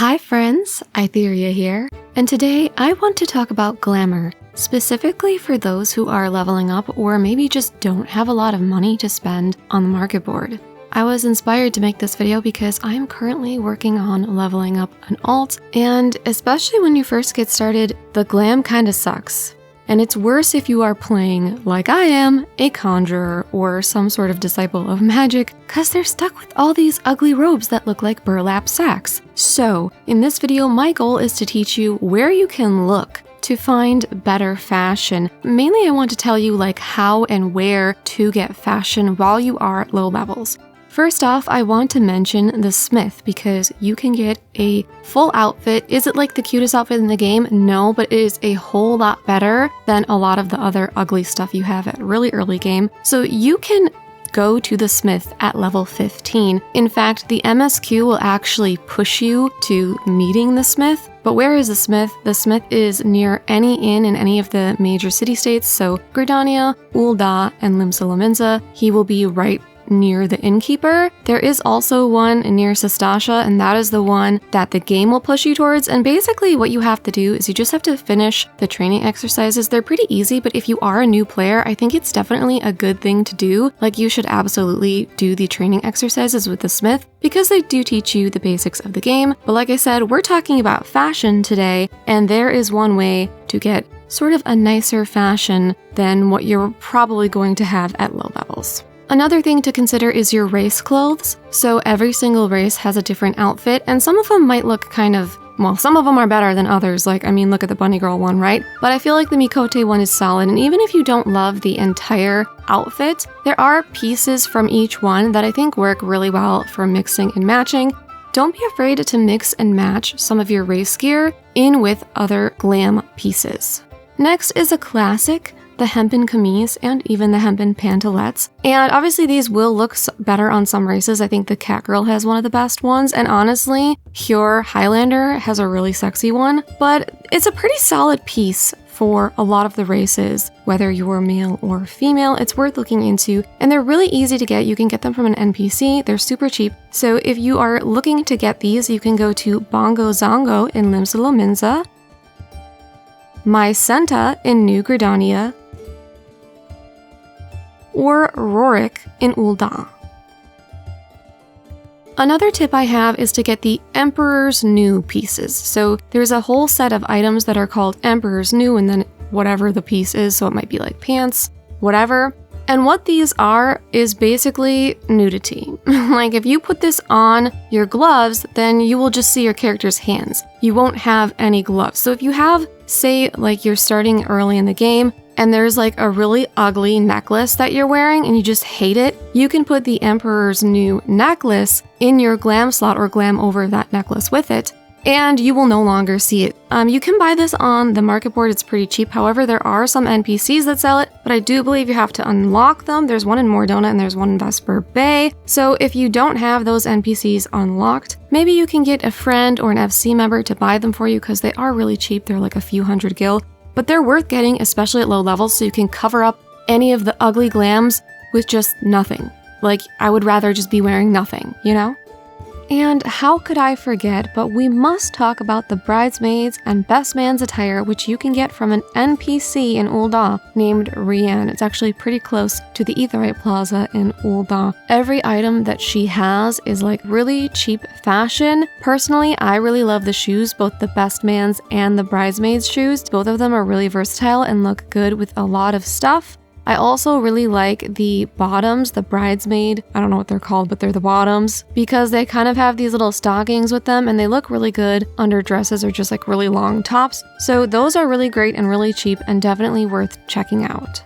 Hi friends, Aitherea here, and today I want to talk about Glamor, specifically for those who are leveling up or maybe just don't have a lot of money to spend on the Marketboard. I was inspired to make this video because I am currently working on leveling up an alt, and especially when you first get started, the glam kinda sucks. And it's worse if you are playing, like I am, a conjurer or some sort of disciple of magic, cause they're stuck with all these ugly robes that look like burlap sacks. So, in this video, my goal is to teach you where you can look to find better fashion. Mainly I want to tell you like how and where to get fashion while you are at low levels. First off, I want to mention the smith because you can get a full outfit. Is it like the cutest outfit in the game? No, but it is a whole lot better than a lot of the other ugly stuff you have at really early game. So you can go to the smith at level 15. In fact, the MSQ will actually push you to meeting the smith. But where is the smith? The smith is near any inn in any of the major city-states, so Gridania, Ul'dah, and Limsa. He will be right near the innkeeper. There is also one near Sastasha, and that is the one that the game will push you towards. And basically what you have to do is you just have to finish the training exercises. They're pretty easy, but if you are a new player, I think it's definitely a good thing to do. Like, you should absolutely do the training exercises with the smith because they do teach you the basics of the game. But like I said, we're talking about fashion today, and there is one way to get sort of a nicer fashion than what you're probably going to have at low levels. Another thing to consider is your race clothes. So every single race has a different outfit, and some of them might look kind of, well, some of them are better than others. Like, I mean, look at the bunny girl one, right? But I feel like the Mikote one is solid, and even if you don't love the entire outfit, there are pieces from each one that I think work really well for mixing and matching. Don't be afraid to mix and match some of your race gear in with other glam pieces. Next is a classic, the Hempen Camise and even the Hempen pantalettes. And obviously these will look better on some races. I think the Catgirl has one of the best ones, and honestly, Pure Highlander has a really sexy one, but it's a pretty solid piece for a lot of the races. Whether you're male or female, it's worth looking into, and they're really easy to get. You can get them from an NPC, they're super cheap. So if you are looking to get these, you can go to Bongo Zongo in Limsa, My Senta in New Gridania, or Rorik in Ul'dah. Another tip I have is to get the Emperor's New pieces. So there's a whole set of items that are called Emperor's New, and then whatever the piece is, so it might be like pants, whatever. And what these are is basically nudity. Like, if you put this on your gloves, then you will just see your character's hands. You won't have any gloves. So if you have, say, like you're starting early in the game, and there's like a really ugly necklace that you're wearing and you just hate it, you can put the Emperor's New necklace in your glam slot or glam over that necklace with it, and you will no longer see it. You can buy this on the Marketboard, it's pretty cheap. However, there are some NPCs that sell it, but I do believe you have to unlock them. There's one in Mordona and there's one in Vesper Bay. So if you don't have those NPCs unlocked, maybe you can get a friend or an FC member to buy them for you because they are really cheap. They're like a few hundred gil. But they're worth getting, especially at low levels, so you can cover up any of the ugly glams with just nothing. Like, I would rather just be wearing nothing, you know? And how could I forget, but we must talk about the Bridesmaids and Best Man's Attire, which you can get from an NPC in Ul'dah named Rian. It's actually pretty close to the Aitherea Plaza in Ul'dah. Every item that she has is like really cheap fashion. Personally, I really love the shoes, both the Best Man's and the Bridesmaids shoes. Both of them are really versatile and look good with a lot of stuff. I also really like the bottoms, the Bridesmaid, I don't know what they're called, but they're the bottoms, because they kind of have these little stockings with them and they look really good under dresses or just like really long tops. So those are really great and really cheap and definitely worth checking out.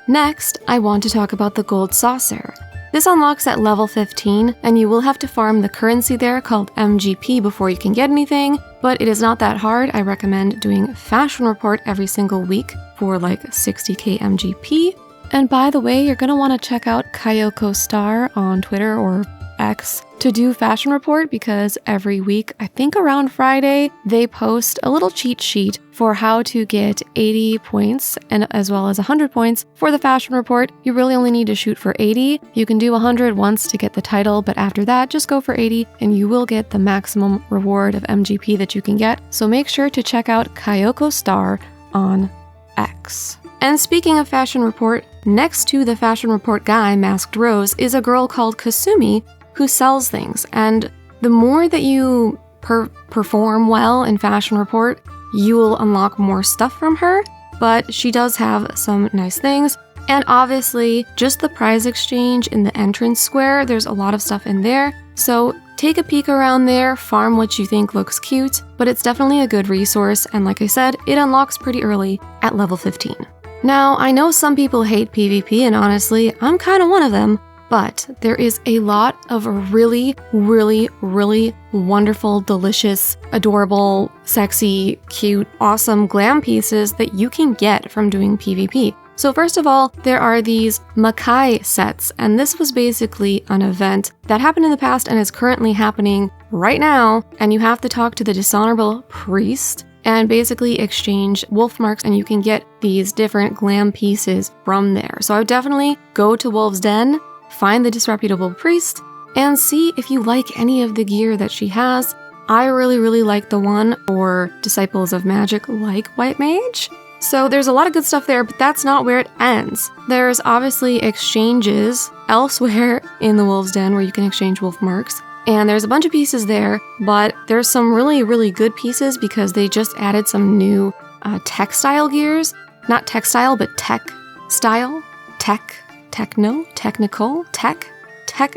Next, I want to talk about the gold saucer. This unlocks at level 15, and you will have to farm the currency there called MGP before you can get anything, but it is not that hard. I recommend doing Fashion Report every single week for like 60k MGP. And by the way, you're going to want to check out Kayoko Star on Twitter or X to do fashion report because every week, I think around Friday, they post a little cheat sheet for how to get 80 points and as well as 100 points for the fashion report. You really only need to shoot for 80. You can do 100 once to get the title, but after that, just go for 80 and you will get the maximum reward of MGP that you can get. So make sure to check out Kyoko Star on X. And speaking of fashion report, next to the fashion report guy, Masked Rose, is a girl called Kasumi who sells things. And the more that you perform well in fashion report, you will unlock more stuff from her. But she does have some nice things. And obviously, just the prize exchange in the entrance square, there's a lot of stuff in there. So take a peek around there, farm what you think looks cute, but it's definitely a good resource. And like I said, it unlocks pretty early at level 15. Now, I know some people hate PvP, and honestly, I'm kind of one of them, but there is a lot of really, really, really wonderful, delicious, adorable, sexy, cute, awesome glam pieces that you can get from doing PvP. So first of all, there are these Makai sets, and this was basically an event that happened in the past and is currently happening right now, and you have to talk to the dishonorable priest and basically exchange wolf marks, and you can get these different glam pieces from there. So I would definitely go to Wolf's Den, find the disreputable priest, and see if you like any of the gear that she has. I really, really like the one for Disciples of Magic like White Mage. So there's a lot of good stuff there, but that's not where it ends. There's obviously exchanges elsewhere in the Wolf's Den where you can exchange wolf marks. And there's a bunch of pieces there, but there's some really, really good pieces because they just added some new textile gears. Not textile, but tech style. Technical, tech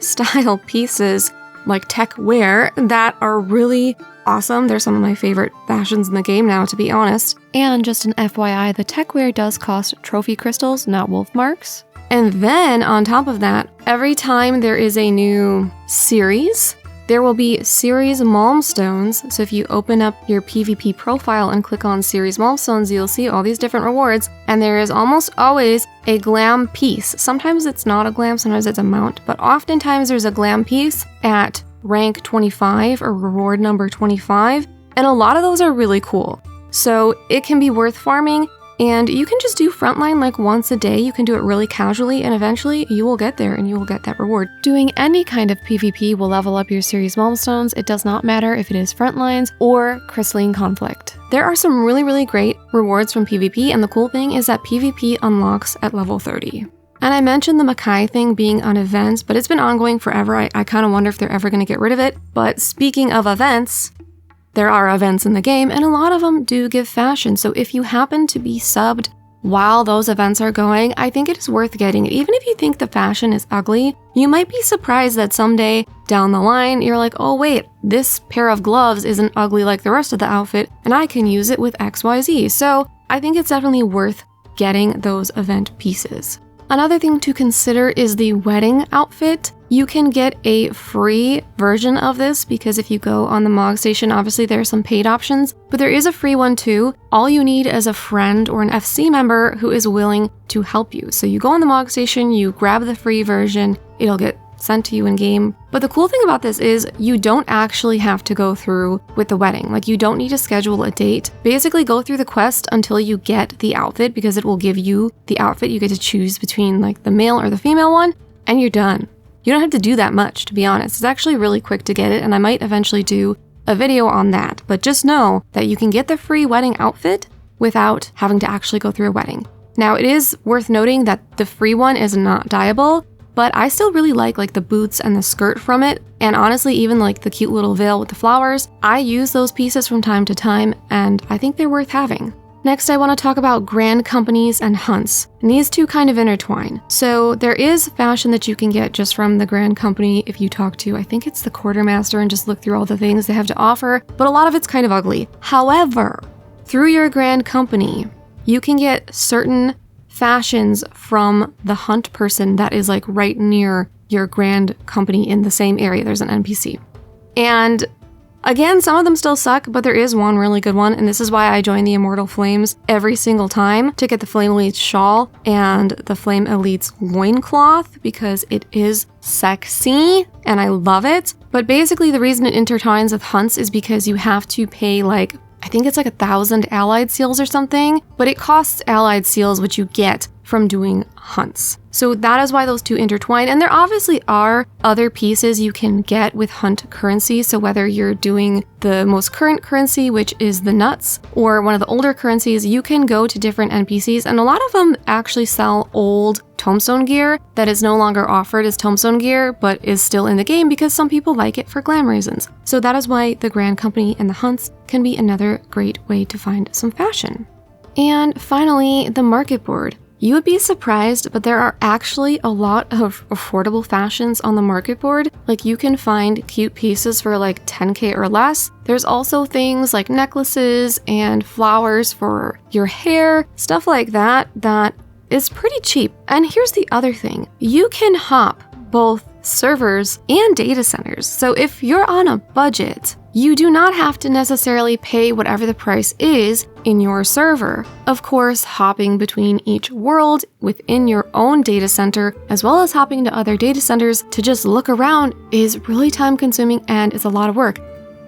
style pieces like tech wear that are really awesome. They're some of my favorite fashions in the game now, to be honest. And just an FYI, the tech wear does cost trophy crystals, not wolf marks. And then on top of that, every time there is a new series, there will be series Malmstones. So if you open up your PvP profile and click on series Malmstones, you'll see all these different rewards. And there is almost always a glam piece. Sometimes it's not a glam, sometimes it's a mount, but oftentimes there's a glam piece at rank 25 or reward number 25. And a lot of those are really cool. So it can be worth farming. And you can just do frontline like once a day. You can do it really casually, and eventually you will get there and you will get that reward. Doing any kind of PvP will level up your series milestones. It does not matter if it is frontlines or crystalline conflict. There are some really, really great rewards from PvP, and the cool thing is that PvP unlocks at level 30. And I mentioned the Makai thing being on events, but it's been ongoing forever. I kind of wonder if they're ever going to get rid of it. But speaking of events, there are events in the game, and a lot of them do give fashion. So if you happen to be subbed while those events are going, I think it is worth getting it. Even if you think the fashion is ugly, you might be surprised that someday down the line, you're like, oh wait, this pair of gloves isn't ugly like the rest of the outfit, and I can use it with XYZ. So I think it's definitely worth getting those event pieces. Another thing to consider is the wedding outfit. You can get a free version of this because if you go on the Mog Station, obviously there are some paid options, but there is a free one too. All you need is a friend or an FC member who is willing to help you. So you go on the Mog Station, you grab the free version, it'll get sent to you in game. But the cool thing about this is you don't actually have to go through with the wedding. Like you don't need to schedule a date. Basically go through the quest until you get the outfit because it will give you the outfit. You get to choose between like the male or the female one and you're done. You don't have to do that much, to be honest. It's actually really quick to get it, and I might eventually do a video on that. But just know that you can get the free wedding outfit without having to actually go through a wedding. Now, it is worth noting that the free one is not dyeable, but I still really like the boots and the skirt from it. And honestly, even like the cute little veil with the flowers, I use those pieces from time to time, and I think they're worth having. Next, I want to talk about grand companies and hunts, and these two kind of intertwine. So there is fashion that you can get just from the grand company if you talk to, I think it's the quartermaster, and just look through all the things they have to offer, but a lot of it's kind of ugly. However, through your grand company, you can get certain fashions from the hunt person that is like right near your grand company in the same area. There's an NPC. And Again, some of them still suck, but there is one really good one, and this is why I join the Immortal Flames every single time to get the Flame Elite's shawl and the Flame Elite's loincloth, because it is sexy and I love it. But basically the reason it intertwines with hunts is because you have to pay like, I think it's like 1,000 allied seals or something, but it costs allied seals, which you get from doing hunts. So that is why those two intertwine. And there obviously are other pieces you can get with hunt currency. So whether you're doing the most current currency, which is the nuts, or one of the older currencies, you can go to different NPCs. And a lot of them actually sell old tombstone gear that is no longer offered as tombstone gear, but is still in the game because some people like it for glam reasons. So that is why the Grand Company and the hunts can be another great way to find some fashion. And finally, the Marketboard. You would be surprised, but there are actually a lot of affordable fashions on the Marketboard. Like, you can find cute pieces for like 10k or less. There's also things like necklaces and flowers for your hair, stuff like that is pretty cheap. And here's the other thing. You can hop both servers and data centers. So if you're on a budget, you do not have to necessarily pay whatever the price is in your server. Of course, hopping between each world within your own data center, as well as hopping to other data centers to just look around, is really time consuming and it's a lot of work.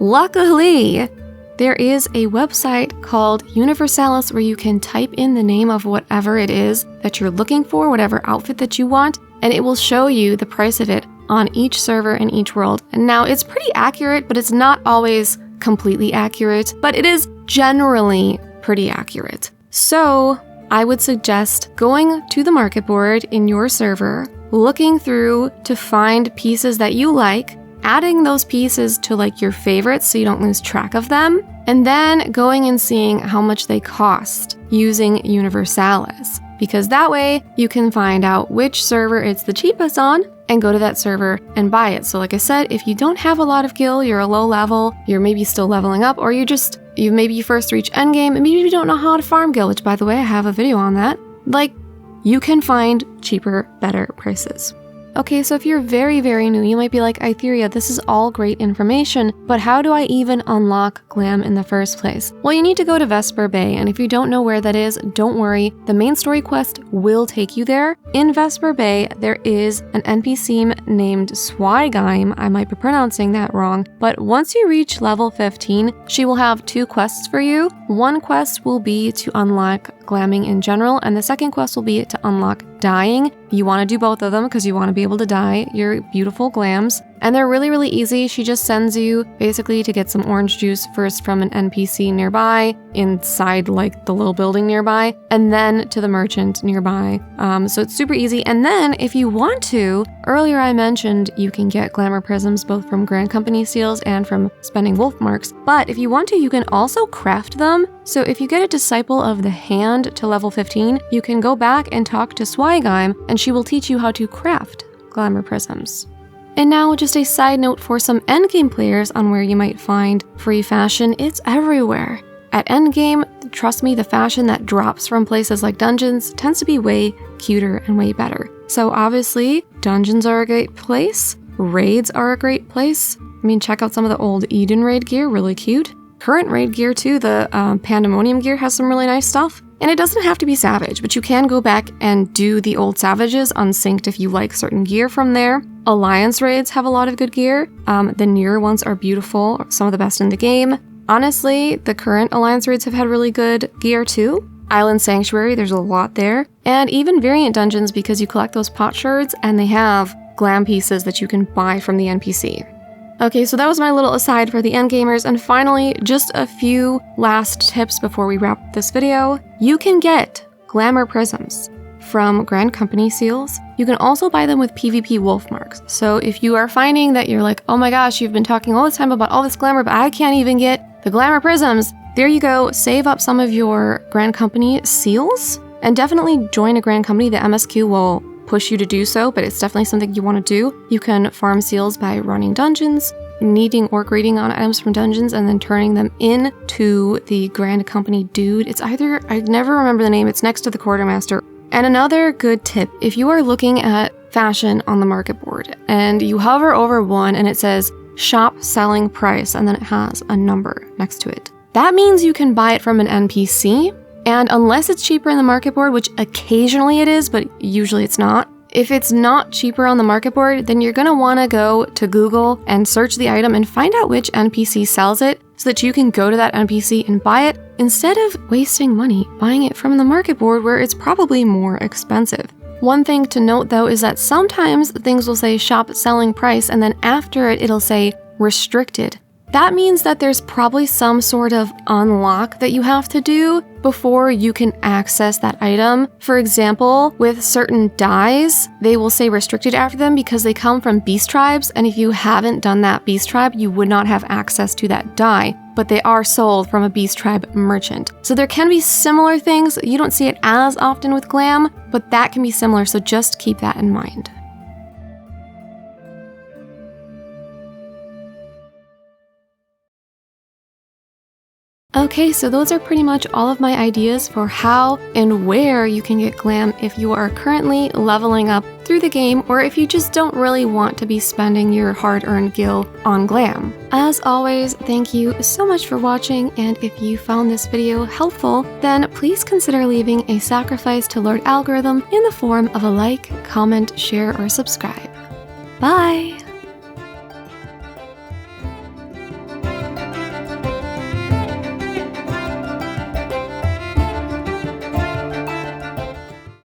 Luckily, there is a website called Universalis where you can type in the name of whatever it is that you're looking for, whatever outfit that you want, and it will show you the price of it on each server in each world. And now it's pretty accurate, but it's not always completely accurate, but it is generally pretty accurate. So I would suggest going to the Marketboard in your server, looking through to find pieces that you like, adding those pieces to like your favorites so you don't lose track of them, and then going and seeing how much they cost using Universalis. Because that way you can find out which server it's the cheapest on and go to that server and buy it. So like I said, if you don't have a lot of gil, you're a low level, you're maybe still leveling up, or you maybe first reach endgame and maybe you don't know how to farm gil, which by the way, I have a video on that. Like, you can find cheaper, better prices. Okay, so if you're very, very new, you might be like, Aitherea, this is all great information, but how do I even unlock Glam in the first place? Well, you need to go to Vesper Bay, and if you don't know where that is, don't worry, the main story quest will take you there. In Vesper Bay, there is an NPC named Swigheim. I might be pronouncing that wrong, but once you reach level 15, she will have 2 quests for you. One quest will be to unlock glamming in general, and the second quest will be to unlock dyeing. You want to do both of them because you want to be able to dye your beautiful glams. And they're really, really easy. She just sends you basically to get some orange juice first from an NPC nearby, inside like the little building nearby, and then to the merchant nearby. So it's super easy. And then if you want to, earlier I mentioned you can get glamour prisms both from Grand Company seals and from spending wolf marks. But if you want to, you can also craft them. So if you get a Disciple of the Hand to level 15, you can go back and talk to Swigheim, and she will teach you how to craft glamour prisms. And now just a side note for some endgame players on where you might find free fashion, it's everywhere. At endgame, trust me, the fashion that drops from places like dungeons tends to be way cuter and way better. So obviously, dungeons are a great place, raids are a great place. I mean, check out some of the old Eden raid gear, really cute. Current raid gear too, the Pandemonium gear has some really nice stuff. And it doesn't have to be Savage, but you can go back and do the old Savages unsynced if you like certain gear from there. Alliance raids have a lot of good gear. The newer ones are beautiful, some of the best in the game. Honestly, the current Alliance raids have had really good gear too. Island Sanctuary, there's a lot there. And even variant dungeons, because you collect those pot shards and they have glam pieces that you can buy from the NPC. Okay, so that was my little aside for the endgamers, and finally, just a few last tips before we wrap this video. You can get glamour prisms from Grand Company seals. You can also buy them with PvP wolf marks. So if you are finding that you're like, oh my gosh, you've been talking all this time about all this glamour, but I can't even get the glamour prisms, there you go, save up some of your Grand Company seals, and definitely join a Grand Company. The MSQ will push you to do so, but it's definitely something you want to do. You can farm seals by running dungeons, needing or grading on items from dungeons, and then turning them into the Grand Company dude. It's either, I never remember the name, it's next to the Quartermaster. And another good tip, if you are looking at fashion on the Marketboard and you hover over one and it says shop selling price, and then it has a number next to it. That means you can buy it from an NPC, and unless it's cheaper in the Marketboard, which occasionally it is, but usually it's not, if it's not cheaper on the Marketboard, then you're going to want to go to Google and search the item and find out which NPC sells it so that you can go to that NPC and buy it instead of wasting money buying it from the Marketboard where it's probably more expensive. One thing to note though is that sometimes things will say shop selling price and then after it, it'll say restricted. That means that there's probably some sort of unlock that you have to do before you can access that item. For example, with certain dyes, they will say restricted after them because they come from beast tribes, and if you haven't done that beast tribe, you would not have access to that dye, but they are sold from a beast tribe merchant. So there can be similar things. You don't see it as often with Glam, but that can be similar, so just keep that in mind. Okay, so those are pretty much all of my ideas for how and where you can get Glam if you are currently leveling up through the game or if you just don't really want to be spending your hard-earned gil on Glam. As always, thank you so much for watching, and if you found this video helpful, then please consider leaving a sacrifice to Lord Algorithm in the form of a like, comment, share, or subscribe. Bye!